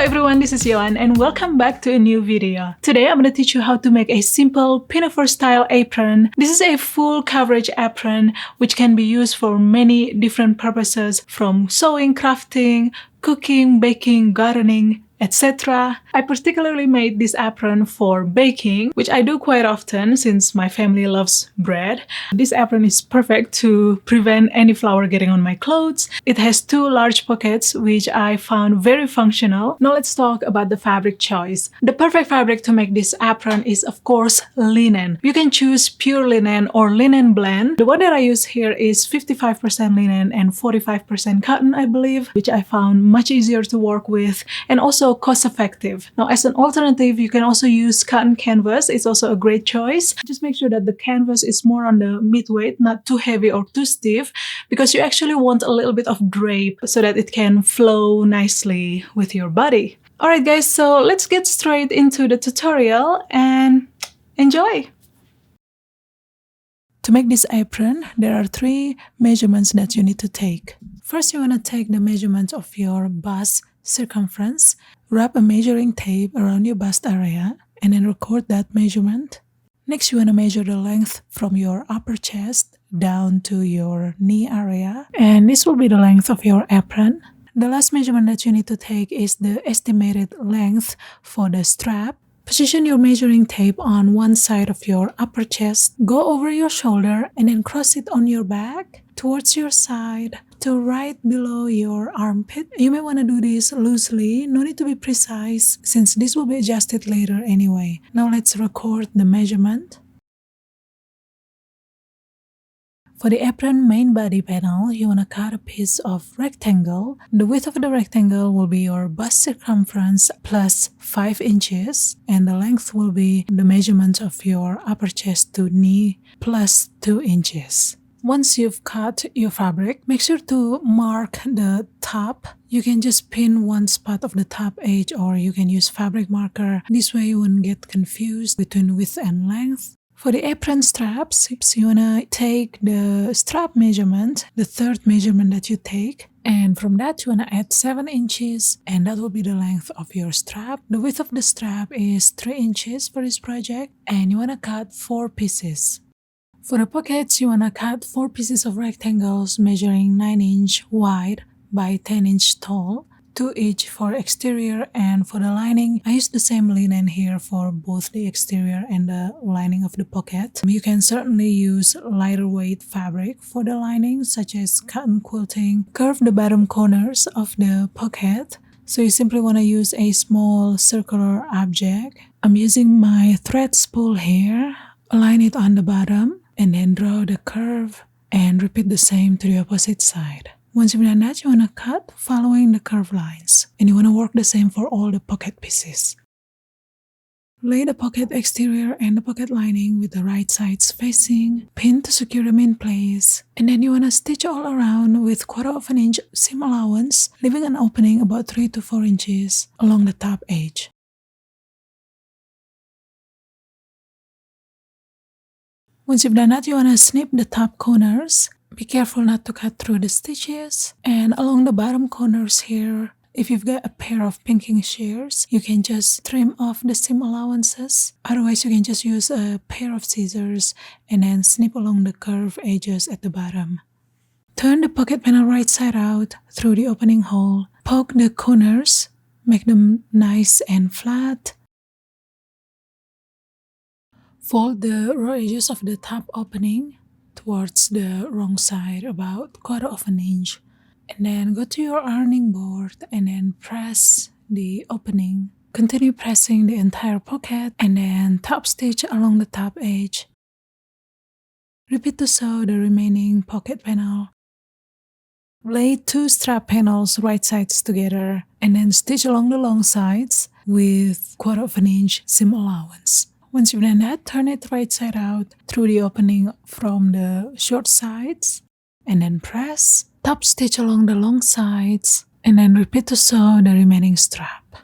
everyone, this is Yoan and welcome back to a new video. Today I'm going to teach you how to make a simple pinafore style apron. This is a full coverage apron which can be used for many different purposes, from sewing, crafting, cooking, baking, gardening, etc. I particularly made this apron for baking, which I do quite often since my family loves bread. This apron is perfect to prevent any flour getting on my clothes. It has two large pockets, which I found very functional. Now let's talk about the fabric choice. The perfect fabric to make this apron is, of course, linen. You can choose pure linen or linen blend. The one that I use here is 55% linen and 45% cotton, I believe, which I found much easier to work with and also cost-effective. Now, as an alternative, you can also use cotton canvas. It's also a great choice. Just make sure that the canvas is more on the mid-weight, not too heavy or too stiff, because you actually want a little bit of drape so that it can flow nicely with your body. Alright guys, so let's get straight into the tutorial and enjoy! To make this apron, there are 3 measurements that you need to take. First, you want to take the measurement of your bust circumference. Wrap a measuring tape around your bust area and then record that measurement. Next, you want to measure the length from your upper chest down to your knee area, and this will be the length of your apron. The last measurement that you need to take is the estimated length for the strap. Position your measuring tape on one side of your upper chest, go over your shoulder, and then cross it on your back towards your side to right below your armpit. You may want to do this loosely, no need to be precise since this will be adjusted later anyway. Now let's record the measurement. For the apron main body panel, you want to cut a piece of rectangle. The width of the rectangle will be your bust circumference plus 5 inches, and the length will be the measurement of your upper chest to knee plus 2 inches. Once you've cut your fabric, make sure to mark the top. You can just pin one spot of the top edge, or you can use fabric marker. This way you won't get confused between width and length. For the apron straps, you want to take the strap measurement, the third measurement that you take, and from that you want to add 7 inches, and that will be the length of your strap. The width of the strap is 3 inches for this project, and you want to cut 4 pieces. For the pockets, you want to cut 4 pieces of rectangles measuring 9 inch wide by 10 inch tall, 2 each for exterior, and for the lining, I used the same linen here for both the exterior and the lining of the pocket. You can certainly use lighter weight fabric for the lining, such as cotton quilting. Curve the bottom corners of the pocket, so you simply want to use a small circular object. I'm using my thread spool here. Align it on the bottom and then draw the curve and repeat the same to the opposite side. Once you've done that, you want to cut following the curved lines, and you want to work the same for all the pocket pieces. Lay the pocket exterior and the pocket lining with the right sides facing, pin to secure them in place, and then you want to stitch all around with 1/4 inch seam allowance, leaving an opening about 3 to 4 inches along the top edge. Once you've done that, you want to snip the top corners. Be careful not to cut through the stitches. And along the bottom corners here, if you've got a pair of pinking shears, you can just trim off the seam allowances. Otherwise, you can just use a pair of scissors and then snip along the curved edges at the bottom. Turn the pocket panel right side out through the opening hole. Poke the corners, make them nice and flat. Fold the raw edges of the top opening towards the wrong side, about 1/4 inch, and then go to your ironing board and then press the opening. Continue pressing the entire pocket and then top stitch along the top edge. Repeat to sew the remaining pocket panel. Lay 2 strap panels right sides together and then stitch along the long sides with 1/4 inch seam allowance. Once you've done that, turn it right side out through the opening from the short sides and then press. Top stitch along the long sides and then repeat to sew the remaining strap.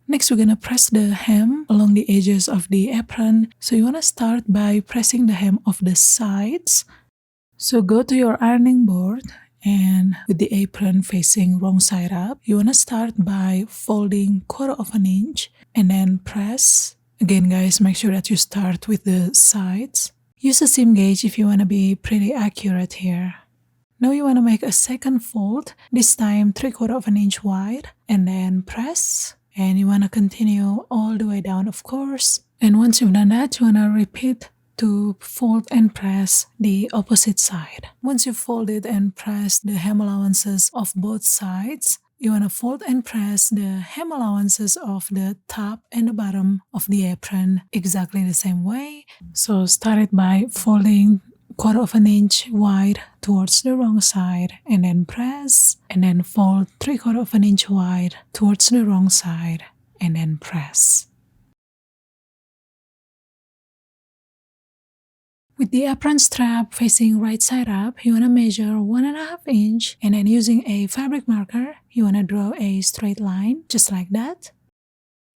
Next, we're going to press the hem along the edges of the apron. So you want to start by pressing the hem of the sides. So go to your ironing board And with the apron facing wrong side up, you want to start by folding 1/4 inch and then press. Again guys, make sure that you start with the sides. Use a seam gauge if you want to be pretty accurate here. Now you want to make a second fold, this time 3/4 inch wide, and then press. And you want to continue all the way down, of course. And once you've done that, you want to repeat to fold and press the opposite side. Once you've folded and pressed the hem allowances of both sides, you want to fold and press the hem allowances of the top and the bottom of the apron exactly the same way. So start it by folding 1/4 inch wide towards the wrong side and then press, and then fold 3/4 inch wide towards the wrong side and then press. With the apron strap facing right side up, you want to measure 1.5 inch, and then using a fabric marker, you want to draw a straight line just like that.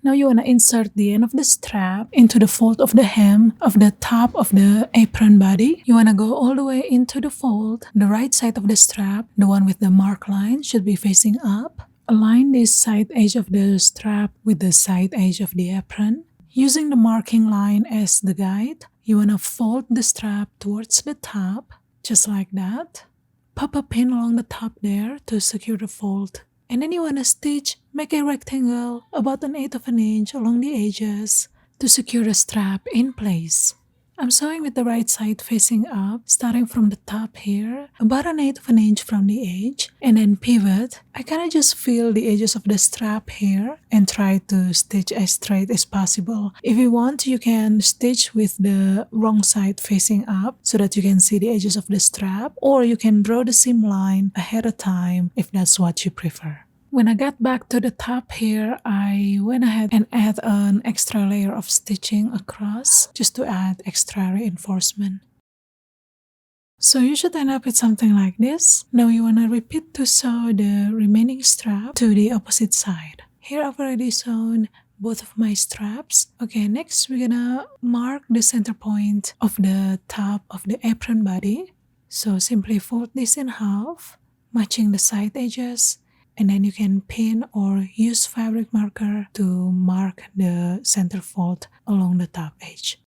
Now you want to insert the end of the strap into the fold of the hem of the top of the apron body. You want to go all the way into the fold. The right side of the strap, the one with the mark line, should be facing up. Align this side edge of the strap with the side edge of the apron. Using the marking line as the guide, you want to fold the strap towards the top, just like that. Pop a pin along the top there to secure the fold. And then you want to stitch, make a rectangle about 1/8 inch along the edges to secure the strap in place. I'm sewing with the right side facing up, starting from the top here, about 1/8 inch from the edge, and then pivot. I kind of just feel the edges of the strap here and try to stitch as straight as possible. If you want, you can stitch with the wrong side facing up so that you can see the edges of the strap, or you can draw the seam line ahead of time if that's what you prefer. When I got back to the top here, I went ahead and add an extra layer of stitching across just to add extra reinforcement. So you should end up with something like this. Now you want to repeat to sew the remaining strap to the opposite side. Here I've already sewn both of my straps. Okay, next we're gonna mark the center point of the top of the apron body. So simply fold this in half, matching the side edges. And then you can pin or use fabric marker to mark the center fold along the top edge.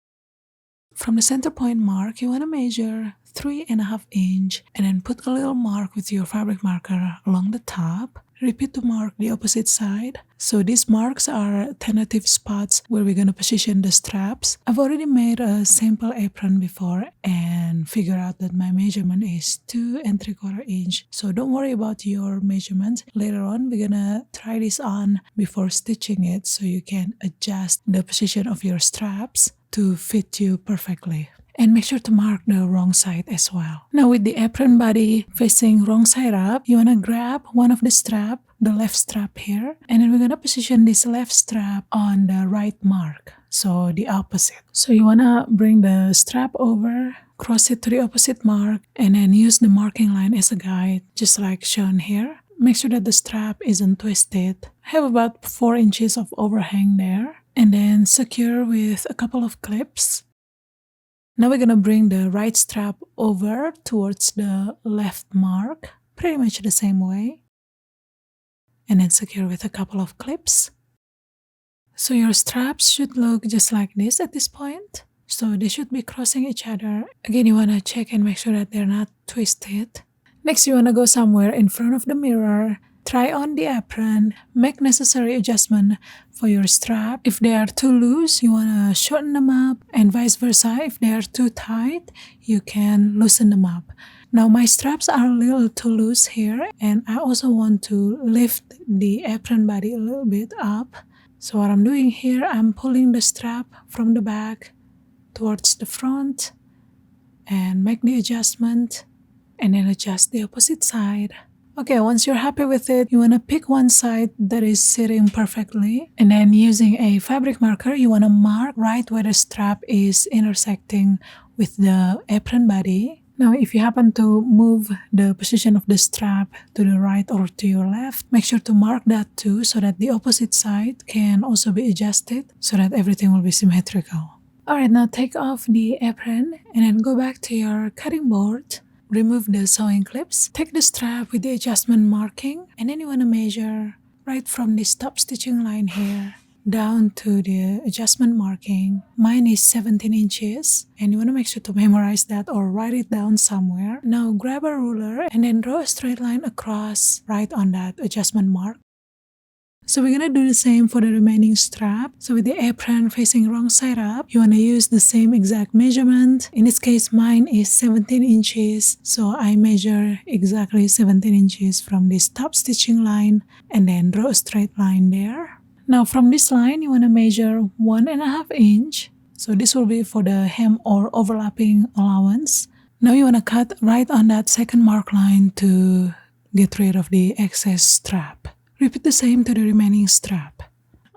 From the center point mark, you want to measure 3.5 inch and then put a little mark with your fabric marker along the top. Repeat to mark the opposite side. So these marks are tentative spots where we're going to position the straps. I've already made a sample apron before and figured out that my measurement is 2 3/4 inch. So don't worry about your measurement. Later on, we're going to try this on before stitching it so you can adjust the position of your straps to fit you perfectly. And make sure to mark the wrong side as well. Now with the apron body facing wrong side up, you want to grab one of the strap, the left strap here, and then we're going to position this left strap on the right mark, so the opposite. So you want to bring the strap over, cross it to the opposite mark, and then use the marking line as a guide, just like shown here. Make sure that the strap isn't twisted. I have about 4 inches of overhang there, and then secure with a couple of clips. Now we're going to bring the right strap over towards the left mark, pretty much the same way. And then secure with a couple of clips. So your straps should look just like this at this point. So they should be crossing each other. Again, you want to check and make sure that they're not twisted. Next, you want to go somewhere in front of the mirror. Try on the apron, make necessary adjustment for your strap. If they are too loose, you want to shorten them up, and vice versa. If they are too tight, you can loosen them up. Now my straps are a little too loose here, and I also want to lift the apron body a little bit up. So what I'm doing here, I'm pulling the strap from the back towards the front and make the adjustment, and then adjust the opposite side. Okay, once you're happy with it, you want to pick one side that is sitting perfectly, and then using a fabric marker, you want to mark right where the strap is intersecting with the apron body. Now, if you happen to move the position of the strap to the right or to your left, make sure to mark that too so that the opposite side can also be adjusted so that everything will be symmetrical. Alright, now take off the apron and then go back to your cutting board. remove the sewing clips. Take the strap with the adjustment marking, and then you want to measure right from this top stitching line here down to the adjustment marking. Mine is 17 inches, and you want to make sure to memorize that or write it down somewhere. Now grab a ruler and then draw a straight line across right on that adjustment mark. So we're gonna do the same for the remaining strap. So with the apron facing wrong side up, you wanna use the same exact measurement. In this case, mine is 17 inches. So I measure exactly 17 inches from this top stitching line and then draw a straight line there. Now from this line, you wanna measure 1.5 inch. So this will be for the hem or overlapping allowance. Now you wanna cut right on that second mark line to get rid of the excess strap. Repeat the same to the remaining strap.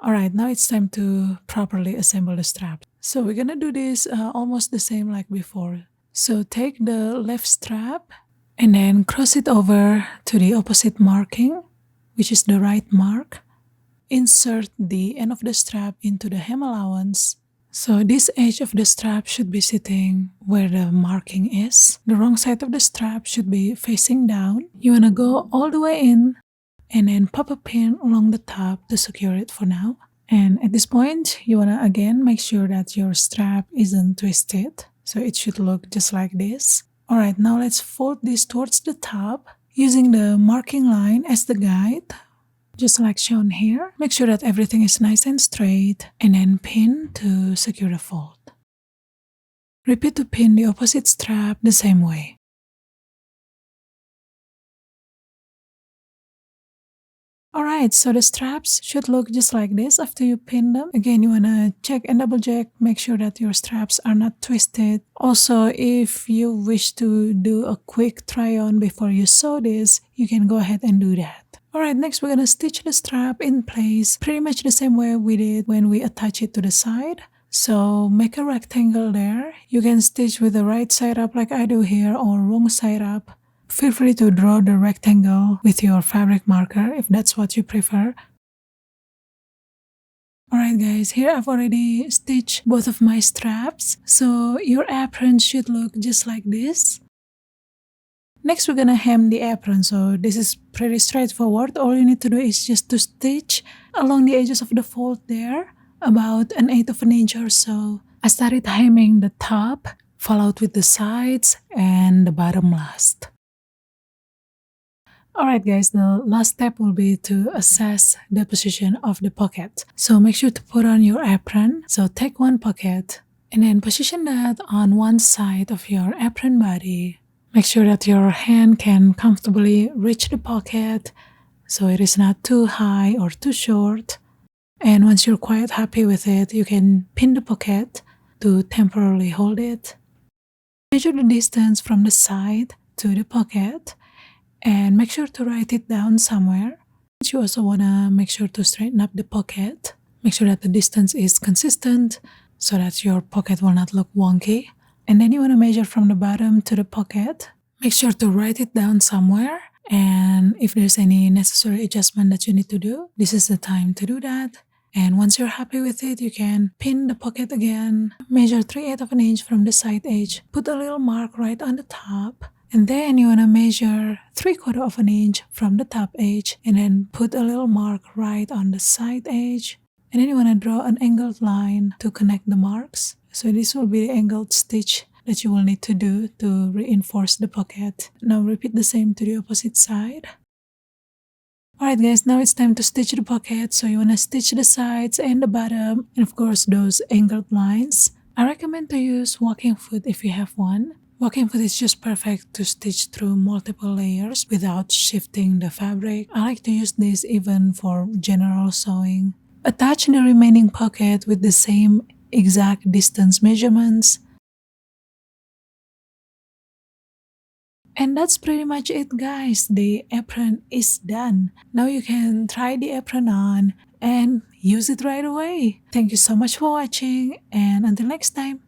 Alright, now it's time to properly assemble the strap. So we're gonna do this almost the same like before. So take the left strap and then cross it over to the opposite marking, which is the right mark. Insert the end of the strap into the hem allowance. So this edge of the strap should be sitting where the marking is. The wrong side of the strap should be facing down. You wanna go all the way in and then pop a pin along the top to secure it for now. And at this point, you wanna again make sure that your strap isn't twisted. So it should look just like this. Alright, now let's fold this towards the top using the marking line as the guide, just like shown here. Make sure that everything is nice and straight and then pin to secure the fold. Repeat to pin the opposite strap the same way. Alright, so the straps should look just like this after you pin them. Again, you wanna check and double check, make sure that your straps are not twisted. Also, if you wish to do a quick try on before you sew this, you can go ahead and do that. Alright, next we're gonna stitch the strap in place pretty much the same way we did when we attach it to the side. So make a rectangle there. You can stitch with the right side up like I do here or wrong side up. Feel free to draw the rectangle with your fabric marker if that's what you prefer. Alright guys, here I've already stitched both of my straps, so your apron should look just like this. Next we're gonna hem the apron, so this is pretty straightforward. All you need to do is just to stitch along the edges of the fold there, about 1/8 of an inch or so. I started hemming the top, followed with the sides and the bottom last. Alright guys, the last step will be to assess the position of the pocket. So make sure to put on your apron. So take one pocket and then position that on one side of your apron body. Make sure that your hand can comfortably reach the pocket so it is not too high or too short. And once you're quite happy with it, you can pin the pocket to temporarily hold it. Measure the distance from the side to the pocket and make sure to write it down somewhere. You also want to make sure to straighten up the pocket. Make sure that the distance is consistent so that your pocket will not look wonky. And then you want to measure from the bottom to the pocket. Make sure to write it down somewhere. And if there's any necessary adjustment that you need to do, this is the time to do that. And once you're happy with it, you can pin the pocket again. Measure 3/8 of an inch from the side edge. Put a little mark right on the top. And then you want to measure 3/4 of an inch from the top edge and then put a little mark right on the side edge. And then you want to draw an angled line to connect the marks. So this will be the angled stitch that you will need to do to reinforce the pocket. Now repeat the same to the opposite side. Alright guys, now it's time to stitch the pocket. So you want to stitch the sides and the bottom and of course those angled lines. I recommend to use walking foot if you have one. Walking foot is just perfect to stitch through multiple layers without shifting the fabric. I like to use this even for general sewing. Attach the remaining pocket with the same exact distance measurements. And that's pretty much it guys. The apron is done. Now you can try the apron on and use it right away. Thank you so much for watching and until next time.